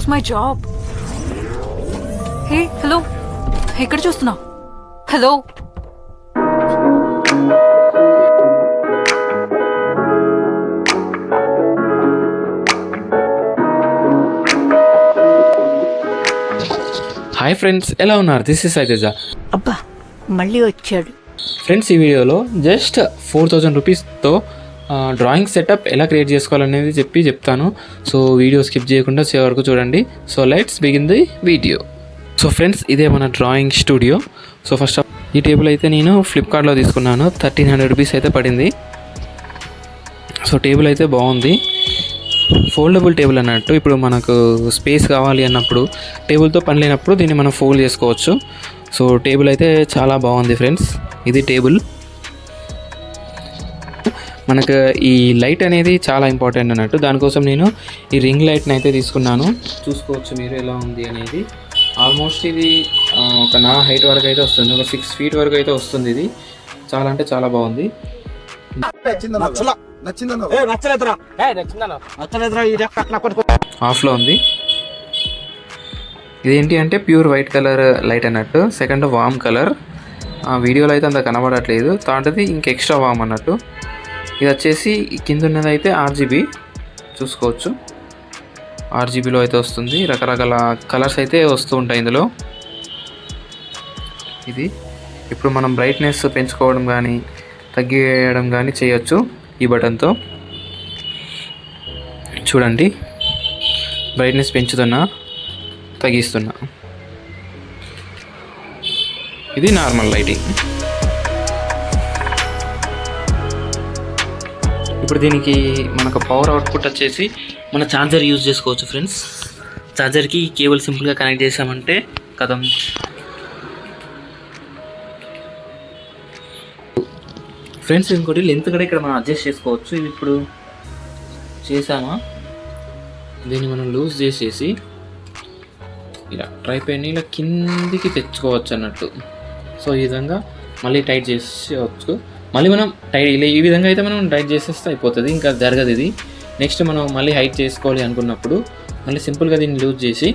lose my job. Hey, hello. ఎక్కడ చూస్తున్నావు? Hello. Hi friends, ఎలా ఉన్నారు? This is Saiteja. అబ్బా మళ్ళీ వచ్చాడు. ఫ్రెండ్స్, ఈ వీడియోలో జస్ట్ 4000 రూపీస్తో డ్రాయింగ్ సెటప్ ఎలా క్రియేట్ చేసుకోవాలనేది చెప్తాను. సో వీడియో స్కిప్ చేయకుండా చివరి వరకు చూడండి. So let's begin the video. So friends, ఇదే మన డ్రాయింగ్ స్టూడియో. సో ఫస్ట్ ఈ టేబుల్ అయితే నేను ఫ్లిప్కార్ట్లో తీసుకున్నాను. 1300 రూపీస్ అయితే పడింది. సో టేబుల్ అయితే బాగుంది, ఫోల్డబుల్ టేబుల్ అన్నట్టు. ఇప్పుడు మనకు స్పేస్ కావాలి అన్నప్పుడు, టేబుల్తో పని లేనప్పుడు దీన్ని మనం ఫోల్డ్ చేసుకోవచ్చు. సో టేబుల్ అయితే చాలా బాగుంది ఫ్రెండ్స్. ఇది టేబుల్. మనకు ఈ లైట్ అనేది చాలా ఇంపార్టెంట్ అన్నట్టు. దానికోసం నేను ఈ రింగ్ లైట్ని అయితే తీసుకున్నాను. చూసుకోవచ్చు మీరు ఎలా ఉంది అనేది. ఆల్మోస్ట్ ఇది ఒక నా హైట్ వరకు అయితే వస్తుంది, ఒక 6 feet వరకు అయితే వస్తుంది. ఇది చాలా అంటే చాలా బాగుంది. ఆఫ్లో ఉంది. ఇదేంటి అంటే ప్యూర్ వైట్ కలర్ లైట్ అన్నట్టు. సెకండ్ వామ్ కలర్, వీడియోలో అయితే అంత కనబడట్లేదు. థర్డ్ది ఇంక ఎక్స్ట్రా వామ్ అన్నట్టు. ఇది వచ్చేసి కింద ఉన్నది అయితే RGB చూసుకోవచ్చు. RGBలో అయితే వస్తుంది. రకరకాల కలర్స్ అయితే వస్తూ ఉంటాయి ఇందులో. ఇది ఇప్పుడు మనం బ్రైట్నెస్ పెంచుకోవడం కానీ తగ్గియడం కానీ చేయొచ్చు ఈ బటన్తో. చూడండి, బ్రైట్నెస్ పెంచుతున్నా, తగ్గిస్తున్నా. ఇది నార్మల్ లైటింగ్. ఇప్పుడు దీనికి మనకు పవర్ అవుట్పుట్ వచ్చేసి మన ఛార్జర్ యూజ్ చేసుకోవచ్చు ఫ్రెండ్స్. ఛార్జర్కి కేబుల్ సింపుల్గా కనెక్ట్ చేసామంటే కథం. ఫ్రెండ్స్, ఇంకోటి లెంత్ కూడా ఇక్కడ మనం అడ్జస్ట్ చేసుకోవచ్చు. ఇది ఇప్పుడు చేసామా, దీన్ని మనం లూజ్ చేసేసి ఇలా ట్రైపాడ్ని ఇలా కిందికి తెచ్చుకోవచ్చు అన్నట్టు. సో ఈ విధంగా మళ్ళీ టైట్ చేసేవచ్చు. మళ్ళీ మనం ఇలా ఈ విధంగా అయితే మనం టైట్ చేసేస్తే అయిపోతుంది, ఇంకా జరగదు ఇది. నెక్స్ట్ మనం మళ్ళీ హైట్ చేసుకోవాలి అనుకున్నప్పుడు మళ్ళీ సింపుల్గా దీన్ని లూజ్ చేసి,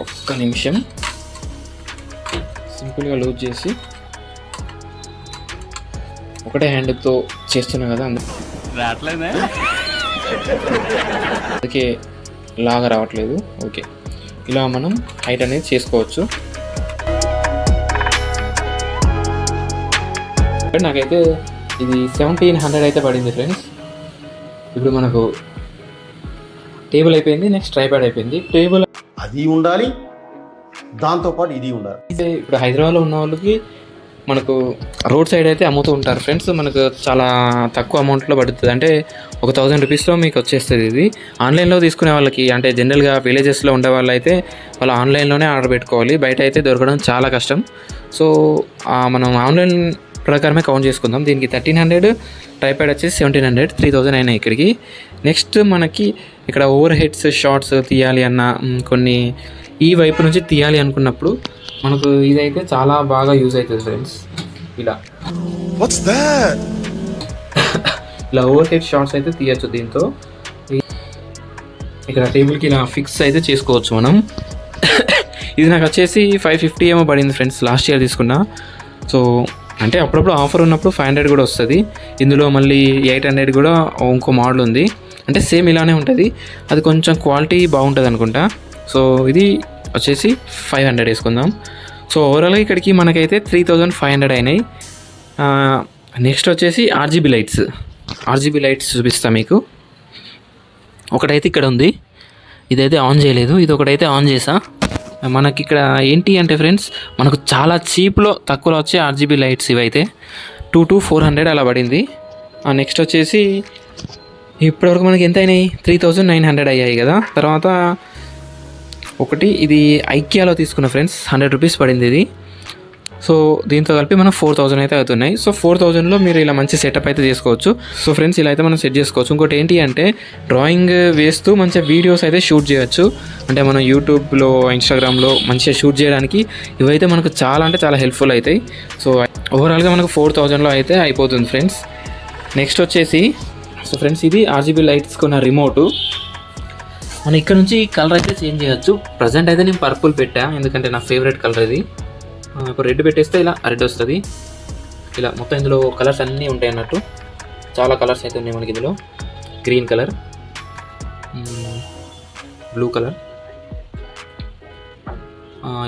ఒక్క నిమిషం సింపుల్గా లూజ్ చేసి, ఒకటే హ్యాండ్తో చేస్తున్నా కదా అందుకే లాగా రావట్లేదు. ఓకే, ఇలా మనం హైట్ అనేది చేసుకోవచ్చు. నాకైతే ఇది 1700 అయితే పడింది ఫ్రెండ్స్. ఇప్పుడు మనకు టేబుల్ అయిపోయింది, నెక్స్ట్ ట్రైపాడ్ అయిపోయింది. టేబుల్ అది ఉండాలి, దాంతోపాటు ఇది ఉండాలి. ఇప్పుడు హైదరాబాద్లో ఉన్న వాళ్ళకి మనకు రోడ్ సైడ్ అయితే అమ్ముతూ ఉంటారు ఫ్రెండ్స్. మనకు చాలా తక్కువ అమౌంట్లో పడుతుంది, అంటే ఒక 1000 రూపీస్లో మీకు వచ్చేస్తుంది. ఇది ఆన్లైన్లో తీసుకునే వాళ్ళకి, అంటే జనరల్గా విలేజెస్లో ఉండే వాళ్ళు అయితే వాళ్ళు ఆన్లైన్లోనే ఆర్డర్ పెట్టుకోవాలి. బయట అయితే దొరకడం చాలా కష్టం. సో మనం ఆన్లైన్ ప్రకారమే కౌంట్ చేసుకుందాం. దీనికి 1300, ట్రైపాడ్ వచ్చేసి 1700, 3000 అయినాయి ఇక్కడికి. నెక్స్ట్ మనకి ఇక్కడ ఓవర్ హెడ్స్ షార్ట్స్ తీయాలి అన్న, కొన్ని ఈ వైపు నుంచి తీయాలి అనుకున్నప్పుడు మనకు ఇదైతే చాలా బాగా యూజ్ అవుతుంది ఫ్రెండ్స్. ఇలా ఇలా ఓవర్ హెడ్ షార్ట్స్ అయితే తీయచ్చు దీంతో. ఇక్కడ టేబుల్కి ఇలా ఫిక్స్ అయితే చేసుకోవచ్చు మనం. ఇది నాకు వచ్చేసి 550 ఏమో పడింది ఫ్రెండ్స్, లాస్ట్ ఇయర్ తీసుకున్నా. సో అంటే అప్పుడప్పుడు ఆఫర్ ఉన్నప్పుడు 500 కూడా వస్తుంది. ఇందులో మళ్ళీ 800 కూడా ఇంకో మోడల్ ఉంది, అంటే సేమ్ ఇలానే ఉంటుంది. అది కొంచెం క్వాలిటీ బాగుంటుంది అనుకుంటా. సో ఇది వచ్చేసి 500 వేసుకుందాం. సో ఓవరాల్గా ఇక్కడికి మనకైతే 3500 అయినాయి. నెక్స్ట్ వచ్చేసి RGB లైట్స్ చూపిస్తాను మీకు. ఒకటైతే ఇక్కడ ఉంది, ఇదైతే ఆన్ చేయలేదు. ఇది ఒకటైతే ఆన్ చేసా. మనకి ఇక్కడ ఏంటి అంటే ఫ్రెండ్స్, మనకు చాలా చీప్లో తక్కువలో వచ్చే RGB లైట్స్ ఇవైతే 2 to 400 అలా పడింది. నెక్స్ట్ వచ్చేసి ఇప్పటివరకు మనకి ఎంత అయినాయి, 3900 అయ్యాయి కదా. తర్వాత ఒకటి ఇది ఐకియాలో తీసుకున్న ఫ్రెండ్స్, 100 రూపీస్ పడింది ఇది. సో దీంతో కలిపి మనం 4000 అయితే అవుతున్నాయి. సో 4000లో మీరు ఇలా మంచి సెటప్ అయితే చేసుకోవచ్చు. సో ఫ్రెండ్స్, ఇలా అయితే మనం సెట్ చేసుకోవచ్చు. ఇంకోటి ఏంటి అంటే డ్రాయింగ్ వేస్తూ మంచిగా వీడియోస్ అయితే షూట్ చేయొచ్చు. అంటే మనం యూట్యూబ్లో, ఇన్స్టాగ్రామ్లో మంచిగా షూట్ చేయడానికి ఇవైతే మనకు చాలా అంటే చాలా హెల్ప్ఫుల్ అవుతాయి. సో ఓవరాల్గా మనకు 4000లో అయితే అయిపోతుంది ఫ్రెండ్స్. నెక్స్ట్ వచ్చేసి, సో ఫ్రెండ్స్, ఇది RGB లైట్స్ కొన్న రిమోటు. మనం ఇక్కడ నుంచి కలర్ అయితే చేంజ్ చేయొచ్చు. ప్రజెంట్ అయితే నేను పర్పుల్ పెట్టా, ఎందుకంటే నా ఫేవరెట్ కలర్ ఇది. ఇప్పుడు రెడ్ పెట్టేస్తే ఇలా రెడ్ వస్తుంది. ఇలా మొత్తం ఇందులో కలర్స్ అన్నీ ఉంటాయి అన్నట్టు. చాలా కలర్స్ అయితే ఉన్నాయి మనకి ఇందులో. Green colour, blue colour,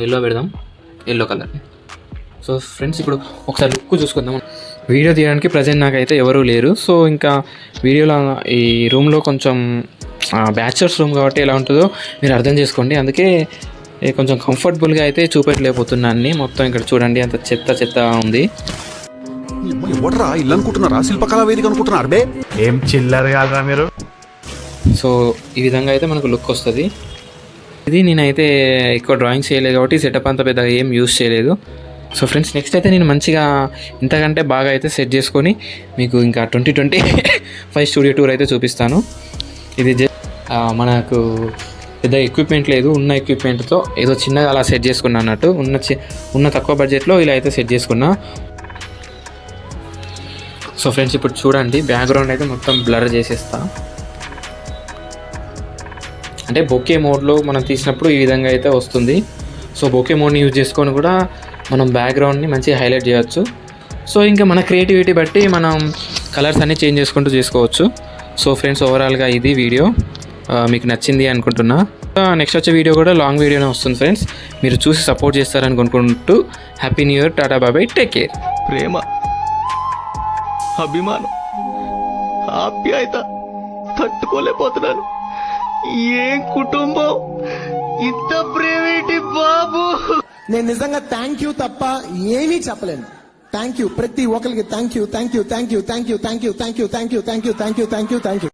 yellow పెడదాం, ఎల్లో కలర్. సో ఫ్రెండ్స్ ఇప్పుడు ఒకసారి లుక్ చూసుకుందాం. వీడియో తీయడానికి ప్రజెంట్ నాకైతే ఎవరూ లేరు. సో ఇంకా వీడియోలో ఈ రూమ్లో కొంచెం బ్యాచులర్స్ రూమ్ కాబట్టి ఎలా ఉంటుందో మీరు అర్థం చేసుకోండి. అందుకే కొంచెం కంఫర్టబుల్గా అయితే చూపెట్టలేకపోతున్నాను. మొత్తం ఇక్కడ చూడండి, అంత చెత్త చెత్త ఉంది. ఎవడరా ఇల్లు అనుకుంటున్నారా, శిల్పకళా వేదిక అనుకుంటున్నారు బే? ఏం చిల్లర కాదురా మీరు. సో ఈ విధంగా అయితే మనకు లుక్ వస్తుంది. ఇది నేనైతే ఎక్కువ డ్రాయింగ్ చేయలేదు కాబట్టి సెటప్ అంతా పెద్దగా ఏం యూస్ చేయలేదు. సో ఫ్రెండ్స్ నెక్స్ట్ అయితే నేను మంచిగా ఇంతకంటే బాగా అయితే సెట్ చేసుకొని మీకు ఇంకా 2025 స్టూడియో టూర్ అయితే చూపిస్తాను. ఇది మనకు పెద్ద ఎక్విప్మెంట్ లేదు, ఉన్న ఎక్విప్మెంట్తో ఏదో చిన్నగా అలా సెట్ చేసుకున్నా అన్నట్టు. ఉన్న తక్కువ బడ్జెట్లో ఇలా అయితే సెట్ చేసుకున్నా. సో ఫ్రెండ్స్ ఇప్పుడు చూడండి, బ్యాక్గ్రౌండ్ అయితే మొత్తం బ్లర్ చేసేస్తా. అంటే బొకే మోడ్లో మనం తీసినప్పుడు ఈ విధంగా అయితే వస్తుంది. సో బొకే మోడ్ని యూజ్ చేసుకొని కూడా మనం బ్యాక్గ్రౌండ్ని మంచిగా హైలైట్ చేయొచ్చు. సో ఇంకా మన క్రియేటివిటీ బట్టి మనం కలర్స్ అన్నీ చేంజ్ చేసుకుంటూ చేసుకోవచ్చు. సో ఫ్రెండ్స్ ఓవరాల్గా ఇది వీడియో మీకు నచ్చింది అనుకుంటున్నా. నెక్స్ట్ వచ్చే వీడియో కూడా లాంగ్ వీడియోనే వస్తుంది ఫ్రెండ్స్. మీరు చూసి సపోర్ట్ చేస్తారని అనుకుంటూ హ్యాపీ న్యూ ఇయర్, టాటా బాబాయ్, టేక్ కేర్. ప్రేమ, అభిమానం, ఆప్యాయత తట్టుకోలేకపోతున్నాను. ఏం కుటుంబం, ఇంత ప్రేమేంటి బాబు. నేను నిజంగా థ్యాంక్ యూ తప్ప ఏమీ చెప్పలేను. థ్యాంక్ యూ ప్రతి ఒక్కరికి. Thank you, thank you, thank you, thank you, thank you, thank you, thank you, thank you, thank you, thank you, thank you.